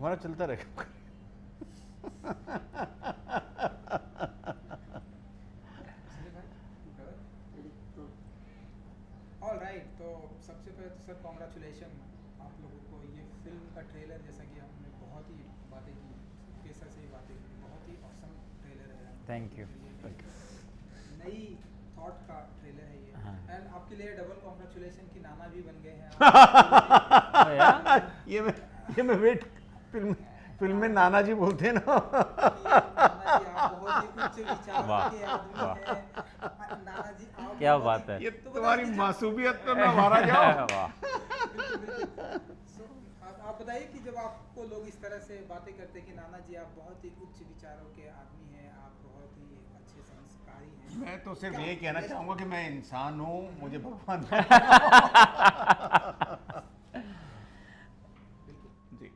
हमारा चलता रहेगा। ऑल राइट, तो सबसे पहले तो सर कॉन्ग्रेचुलेशन आप लोगों को। ये फिल्म का ट्रेलर, जैसा कि हमने बहुत ही बातें की, केसर से ही बातें की, बहुत ही ऑसम ट्रेलर है। Thank you. नई थॉट का ट्रेलर है ये। हाँ। एंड आपके लिए डबल कॉन्ग्रेचुलेशन कि नाना भी बन गए हैं ये मैं वेट फिल्म में नाना जी बोलते हैं ना। नाना जी आप बहुत ही उच्च विचारों वाह, के आदमी वाह। हैं। नाना जी आप क्या बहुत बात ही- है। ये तो तुम्हारी बताइए- मासूमियत तो ना मारा जाओ। वाह। So, आप बताइए कि जब आपको लोग इस तरह से बातें करते हैं कि नाना जी आप बहुत ही उच्च विचारों के आदमी हैं, आप बहुत ही अच्छे संस्कारी हैं, मैं तो सिर्फ क्या- ये कहना चाहूंगा कि मैं इंसान हूँ, मुझे भगवान बिल्कुल जी।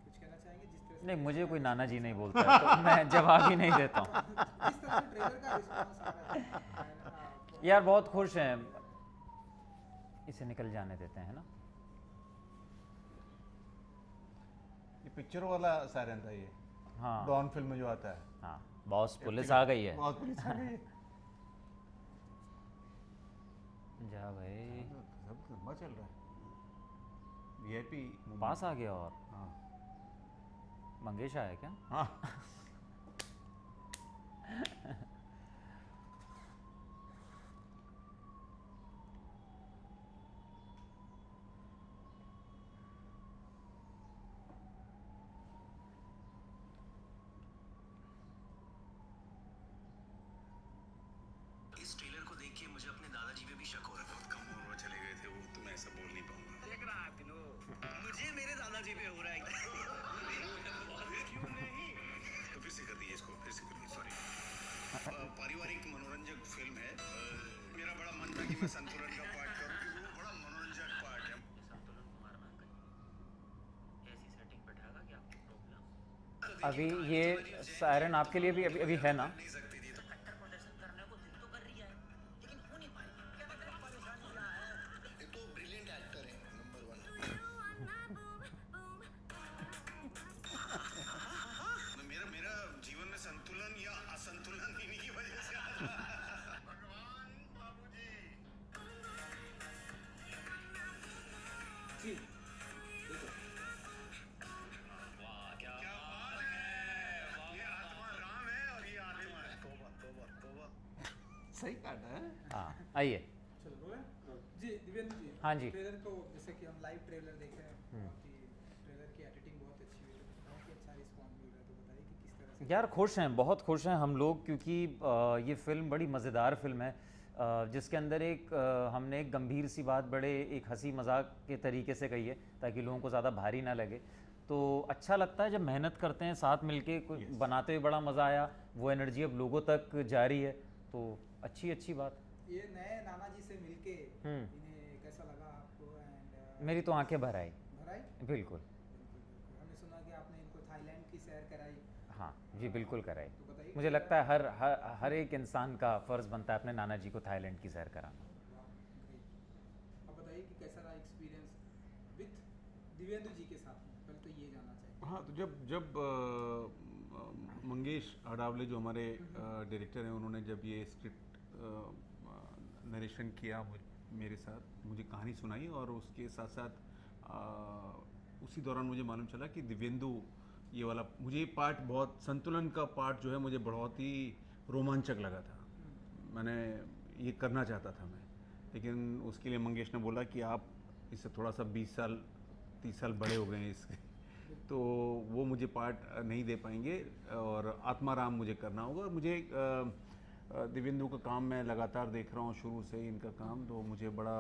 कुछ कहना चाहेंगे जिस तरह से नहीं, मुझे कोई नाना जी नहीं बोलता है तो मैं जवाब ही नहीं देता हूँ। जिस तरह से ट्रेलर का रिस्पांस आ रहा है and, यार बहुत खुश हैं, इसे निकल जाने देते हैं ना। ये पिक्चरों वाला सायरन था ये, हाँ डॉन फिल्म में जो आता है। हाँ, बॉस पुलिस आ गई है। बहुत पुलिस आ गई है। जा भाई, सब लंबा चल रहा है। वीआईपी पास आ गया। और हाँ मंगेश आया क्या? हाँ। इस ट्रेलर को देख के मुझे अपने दादाजी पे भी शक हो रहा था। कम उम्र में चले गए थे वो, तो मैं ऐसा बोल नहीं पाऊंगा। देख रहा है मुझे मेरे दादाजी पे हो रहा है। क्यों नहीं? तो फिर से कर दीजिए इसको, फिर से कर दीजिए, सॉरी। पारिवारिक मनोरंजक फिल्म है। मेरा बड़ा मन था कि मैं संतुलन का पार्ट करूं, क्योंकि वो बड़ा मनोरंजक पार्ट है। संतुलन कुमार में अंकल ऐसी सेटिंग बैठाएगा कि आपकी प्रॉब्लम। अभी ये सायरन आपके लिए भी अभी है ना? नहीं सकती थी तो कट्टर प्रदर्शन करने को दिल तो कर रही है, लेकिन हो नहीं पाई। क्या पता परेशानी क्या है। एक तो ब्रिलियंट एक्टर है, नंबर 1। मेरा जीवन में संतुलन या असंतुलन इन्हीं की वजह से आ रहा है। भगवान बाबूजी। जी वाह क्या बात है। ये आत्मा राम है और ये आत्मा है। तौबा तौबा तौबा। सही काटा है। हाँ आइए। चलो बोले जी दिव्येंद्र जी। हाँ जी। ट्रेलर को जैसे कि हम लाइव ट्रेलर देख रहे हैं, बहुत ही ट्रेलर की एडिटिंग बहुत अच्छी हुई है, बहुत ही अच्छा रिस्पॉन्स मिल रहा है, तो बताइए कि किस तरह से। यार खुश हैं, बहुत खुश हैं हम लोग, क्योंकि ये फिल्म बड़ी मज़ेदार फिल्म है, जिसके अंदर हमने एक गंभीर सी बात बड़े एक हंसी मजाक के तरीके से कही है, ताकि लोगों को ज़्यादा भारी ना लगे। तो अच्छा लगता है जब मेहनत करते हैं साथ मिलके, कुछ बनाते हुए बड़ा मज़ा आया। वो एनर्जी अब लोगों तक जारी है, तो अच्छी बात। ये नए नाना जी से मिलके इन्हें कैसा लगा आपको? एंड मेरी तो आंखें भर आई, भराई बिल्कुल। हमने सुना कि आपने इनको थाईलैंड की सैर कराई, हाँ जी, बिल्कुल कराई। तो बताइए। मुझे लगता है हर एक इंसान का फ़र्ज़ बनता है अपने नाना जी को थाईलैंड की सैर कराना। अब बताइए कि कैसा रहा एक्सपीरियंस विथ दिव्येंद्र जी के साथ में, पहले तो ये जानना चाहिए। हाँ, तो जब मंगेश अडावले जो हमारे डायरेक्टर हैं, उन्होंने जब ये स्क्रिप्ट नरेशन किया मेरे साथ, मुझे कहानी सुनाई, और उसके साथ साथ उसी दौरान मुझे मालूम चला कि दिव्येंदु ये वाला, मुझे ये पार्ट बहुत, संतुलन का पार्ट जो है मुझे बहुत ही रोमांचक लगा था। मैंने ये करना चाहता था मैं, लेकिन उसके लिए मंगेश ने बोला कि आप इससे थोड़ा सा 20 साल 30 साल बड़े हो गए हैं इसके, तो वो मुझे पार्ट नहीं दे पाएंगे और आत्माराम मुझे करना होगा। और मुझे दिव्येंदु का काम मैं लगातार देख रहा हूँ शुरू से ही इनका काम, तो मुझे बड़ा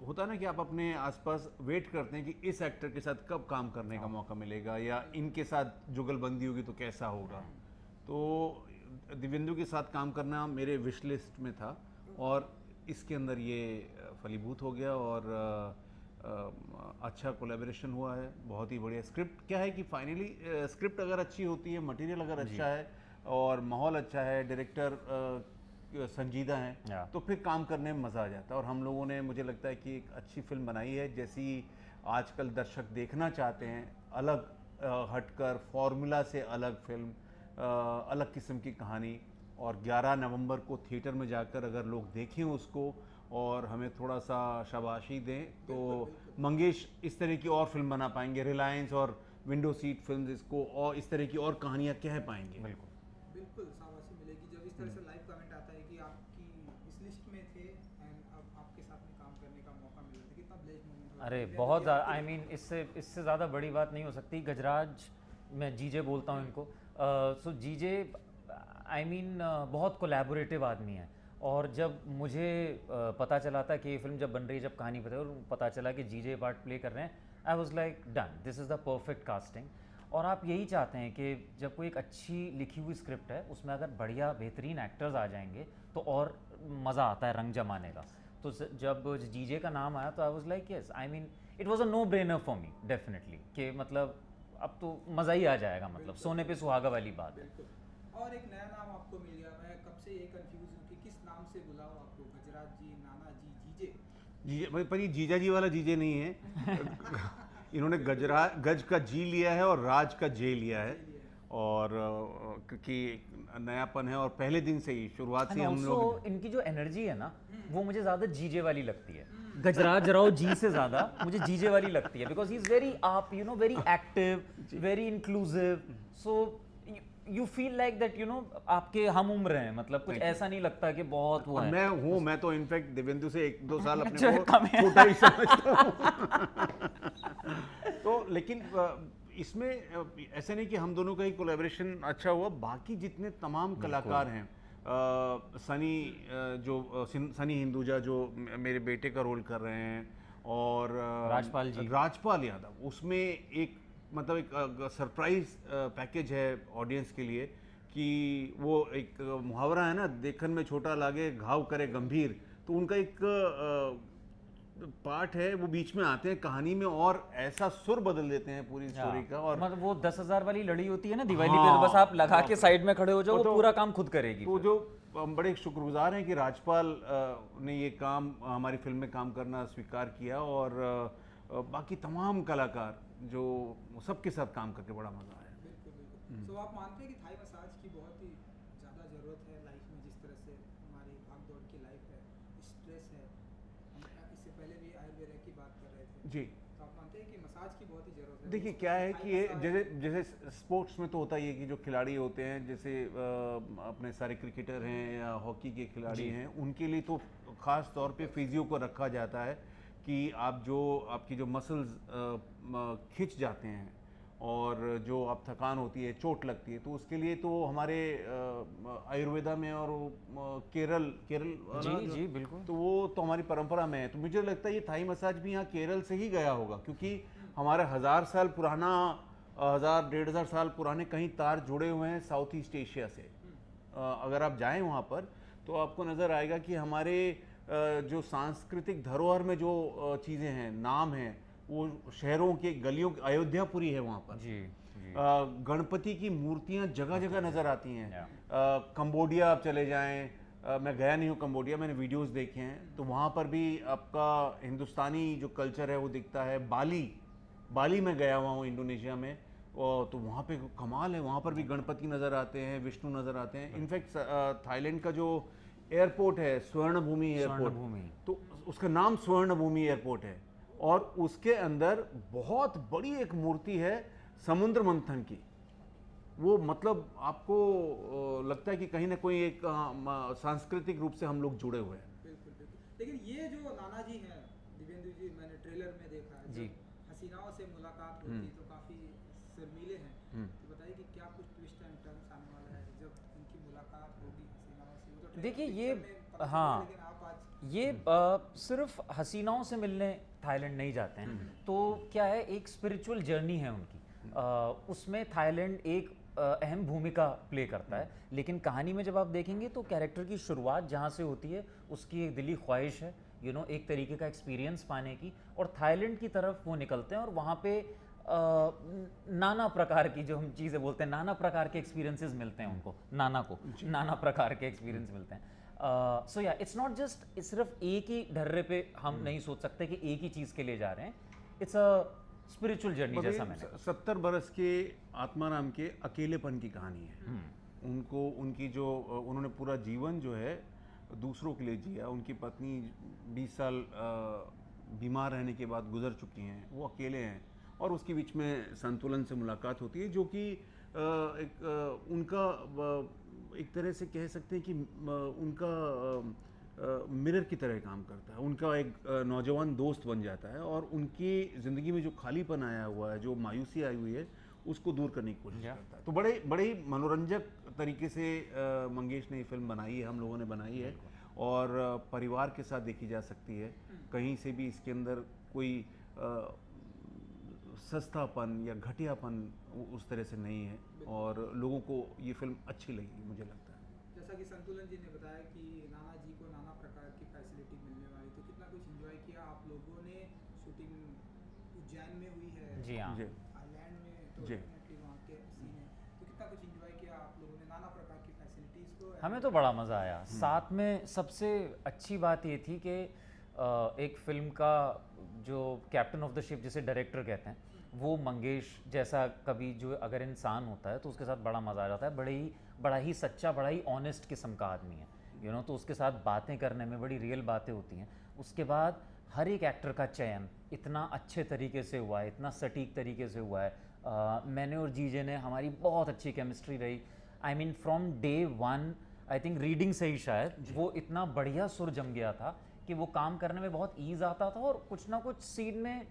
होता है ना कि आप अपने आसपास वेट करते हैं कि इस एक्टर के साथ कब काम करने का मौका मिलेगा, या इनके साथ जुगलबंदी होगी तो कैसा होगा। तो दिव्येंदु के साथ काम करना मेरे विश लिस्ट में था, और इसके अंदर ये फलीभूत हो गया, और अच्छा कोलैबोरेशन हुआ है। बहुत ही बढ़िया स्क्रिप्ट। क्या है कि फाइनली स्क्रिप्ट अगर अच्छी होती है, मटेरियल अगर अच्छा है और माहौल अच्छा है, डायरेक्टर संजीदा हैं, तो फिर काम करने में मज़ा आ जाता है। और हम लोगों ने, मुझे लगता है कि एक अच्छी फिल्म बनाई है। जैसी आजकल दर्शक देखना चाहते हैं, अलग हटकर फॉर्मूला से अलग फिल्म, अलग किस्म की कहानी। और 11 नवंबर को थिएटर में जाकर अगर लोग देखें उसको और हमें थोड़ा सा शाबाशी दें तो मंगेश इस तरह की और फिल्म बना पाएंगे, रिलायंस और विंडो सीट फिल्म्स इसको और इस तरह की और कहानियाँ कह पाएंगे। बिल्कुल बिल्कुल शाबाशी मिलेगी जब इस तरह से लाइव कमेंट आता है कि आपकी इस लिस्ट में थे एंड अब आपके साथ में काम करने का मौका मिल रहा था, कितना ब्लेस्ड मोमेंट होगा। अरे बहुत ज़्यादा, आई मीन इससे ज़्यादा बड़ी बात नहीं हो सकती। गजराज, मैं जीजे बोलता हूँ इनको, सो जीजे आई मीन बहुत कोलैबोरेटिव आदमी है। और जब मुझे पता चला था कि ये फिल्म जब बन रही है, जब कहानी पता है और पता चला कि जीजे पार्ट प्ले कर रहे हैं, I was like done, this is the perfect casting. और आप यही चाहते हैं कि जब कोई एक अच्छी लिखी हुई स्क्रिप्ट है उसमें अगर बढ़िया बेहतरीन एक्टर्स आ जाएंगे तो और मज़ा आता है रंग जमाने का। तो जब जीजे का नाम आया तो I was like yes, I mean it was a no brainer for me definitely, कि मतलब अब तो मज़ा ही आ जाएगा, मतलब सोने पे सुहागा वाली बात है। बिल्कुल। और एक नया नाम आपको मिल गया, मैं कब से ये कंफ्यूज हूँ कि किस नाम से बुलाओ आपको, गजराज जी, नाना जी, जीजे। जीजे पर ये जीजा जी वाला जीजे नहीं है। इन्होंने गज का जी लिया है और राज का जे लिया है। और क्योंकि नयापन है और पहले दिन से ही शुरुआत से हम लोग इनकी जो एनर्जी है ना वो मुझे ज़्यादा जीजे वाली लगती है। गजराज राव जी से ज़्यादा मुझे जीजे वाली लगती है, बिकॉज ही इज़ वेरी आप you know very active, very inclusive, so you feel like that you know आपके हम उम्र हैं, मतलब कुछ ऐसा नहीं लगता कि बहुत वो है। मैं तो इनफैक्ट दिव्येंदु से 1-2 साल अपने अच्छा, को कम है। छोटा ही समझता हूँ। तो लेकिन इसमें ऐसा नहीं कि हम दोनों का ही कोलैबोरेशन अच्छा हुआ, बाकी जितने तमाम कलाकार हैं, सनी हिंदुजा जो मेरे बेटे का रोल कर रहे हैं, और राजपाल यादव, उसमें एक मतलब एक सरप्राइज पैकेज है ऑडियंस के लिए कि वो एक मुहावरा है ना, देखन में छोटा लागे घाव करे गंभीर, तो उनका एक पार्ट है, वो बीच में आते हैं कहानी में और ऐसा सुर बदल देते हैं पूरी स्टोरी का। और मतलब वो 10,000 वाली लड़ी होती है ना दिवाली पे, तो बस आप लगा के साइड में खड़े हो जाओ, वो पूरा काम खुद करेगी। तो जो हम बड़े शुक्रगुजार हैं कि राजपाल ने ये काम हमारी फिल्म में काम करना स्वीकार किया, और बाकी तमाम कलाकार जो सबके साथ काम करके बड़ा मजा आया। बिल्कुल बिल्कुल। तो आप मानते हैं कि थाई मसाज की बहुत ही ज़्यादा ज़रूरत है लाइफ में, जिस तरह से हमारी भाग दौड़ की लाइफ है, स्ट्रेस है, हम इससे पहले भी आयुर्वेद की बात कर रहे थे जी। तो आप मानते हैं कि मसाज की बहुत ही ज़रूरत है? देखिए क्या है कि ये जैसे स्पोर्ट्स में तो होता ही है कि जो खिलाड़ी होते हैं, जैसे अपने सारे क्रिकेटर हैं या हॉकी के खिलाड़ी हैं, उनके लिए तो ख़ास तौर पे फिजियो को रखा जाता है कि आपकी जो मसल्स खिंच जाते हैं और जो आप थकान होती है, चोट लगती है, तो उसके लिए तो हमारे आयुर्वेदा में और केरल जी बिल्कुल, तो वो तो हमारी परंपरा में है। तो मुझे लगता है ये थाई मसाज भी यहाँ केरल से ही गया होगा, क्योंकि हमारे 1000 साल पुराना 1000-1500 साल पुराने कहीं तार जुड़े हुए हैं साउथ ईस्ट एशिया से। अगर आप जाएं वहाँ पर तो आपको नज़र आएगा कि हमारे जो सांस्कृतिक धरोहर में जो चीज़ें हैं, नाम हैं, वो शहरों के गलियों, अयोध्यापुरी है वहाँ पर जी गणपति की मूर्तियाँ जगह जगह नज़र आती हैं। कंबोडिया आप चले जाएं, मैं गया नहीं हूँ कंबोडिया, मैंने वीडियोस देखे हैं, तो वहाँ पर भी आपका हिंदुस्तानी जो कल्चर है वो दिखता है। बाली में गया हुआ हूँ इंडोनेशिया में, तो वहाँ पे कमाल है, वहाँ पर भी गणपति नज़र आते हैं, विष्णु नज़र आते हैं। इनफैक्ट थाईलैंड का जो एयरपोर्ट है स्वर्ण भूमि एयरपोर्ट, तो उसका नाम स्वर्ण भूमि एयरपोर्ट है, और उसके अंदर बहुत बड़ी एक मूर्ति है समुद्र मंथन की। वो मतलब आपको लगता है कि कहीं ना कोई एक सांस्कृतिक रूप से हम लोग जुड़े हुए हैं। बिल्कुल बिल्कुल। लेकिन ये जो नाना जी हैं दिव्येंदु जी, मैंने ट्रेलर में देखा है, जी। जब हसीनाओं से मुलाकात होती तो काफ़ी शर्मीले हैं, तो बताइए कि क्या कुछ ट्विस्ट एंड टर्न्स आने वाला है जब इनकी मुलाकात होगी हसीनाओं से? वो तो देखिए trailer ये picture में पता चला, हाँ, लेकिन आप आज ये सिर्फ हसीनाओं से मिलने थाईलैंड नहीं जाते हैं, तो क्या है, एक स्पिरिचुअल जर्नी है उनकी, उसमें थाईलैंड एक अहम भूमिका प्ले करता है। लेकिन कहानी में जब आप देखेंगे तो कैरेक्टर की शुरुआत जहाँ से होती है, उसकी एक दिली ख्वाहिश है एक तरीके का एक्सपीरियंस पाने की, और थाईलैंड की तरफ वो निकलते हैं, और वहाँ पे नाना प्रकार की जो हम चीज़ें बोलते हैं, नाना प्रकार के एक्सपीरियंसेस मिलते हैं उनको, नाना प्रकार के एक्सपीरियंस मिलते हैं। सो या इट्स नॉट जस्ट सिर्फ एक ही ढर्रे पे हम नहीं सोच सकते कि एक ही चीज़ के लिए जा रहे हैं। इट्स अ स्पिरिचुअल जर्नी जैसा मैंने 70 बरस के आत्माराम के अकेलेपन की कहानी है। उनको उनकी जो उन्होंने पूरा जीवन जो है दूसरों के लिए जिया। उनकी पत्नी 20 साल बीमार रहने के बाद गुजर चुकी हैं, वो अकेले हैं और उसके बीच में संतुलन से मुलाकात होती है, जो कि उनका एक तरह से कह सकते हैं कि उनका मिरर की तरह काम करता है। उनका एक नौजवान दोस्त बन जाता है और उनकी ज़िंदगी में जो खालीपन आया हुआ है, जो मायूसी आई हुई है, उसको दूर करने की कोशिश करता है। तो बड़े ही मनोरंजक तरीके से मंगेश ने ये फिल्म बनाई है, हम लोगों ने बनाई है और परिवार के साथ देखी जा सकती है। कहीं से भी इसके अंदर कोई सस्तापन या घटियापन उस तरह से नहीं है और लोगों को ये फिल्म अच्छी लगेगी, मुझे लगता है। जैसा कि संतुलन जी ने बताया कि नाना जी को नाना प्रकार की फैसिलिटी मिलने वाली, तो कितना कुछ एंजॉय किया आप लोगों ने। शूटिंग उज्जैन में हुई है, जी हाँ, आइलैंड में, तो जी। डेफिनेटली वहाँ के सीन है, तो कितना कुछ एंजॉय किया आप लोगों ने नाना प्रकार की फैसिलिटीज़ को। हमें तो बड़ा मज़ा आया। साथ में सबसे अच्छी बात ये थी कि एक फिल्म का जो कैप्टन ऑफ द शिप जिसे डायरेक्टर कहते हैं, वो मंगेश जैसा कभी जो अगर इंसान होता है तो उसके साथ बड़ा मज़ा आ जाता है। बड़ा ही सच्चा, बड़ा ही ऑनेस्ट किस्म का आदमी है, यू नो। तो उसके साथ बातें करने में बड़ी रियल बातें होती हैं। उसके बाद हर एक एक्टर का चयन इतना अच्छे तरीके से हुआ है, इतना सटीक तरीके से हुआ है। मैंने और जीजे ने, हमारी बहुत अच्छी केमिस्ट्री रही। I mean from day one, I think reading से ही शायद वो इतना बढ़िया सुर जम गया था कि वो काम करने में बहुत ईज़ आता था और कुछ ना कुछ सीन में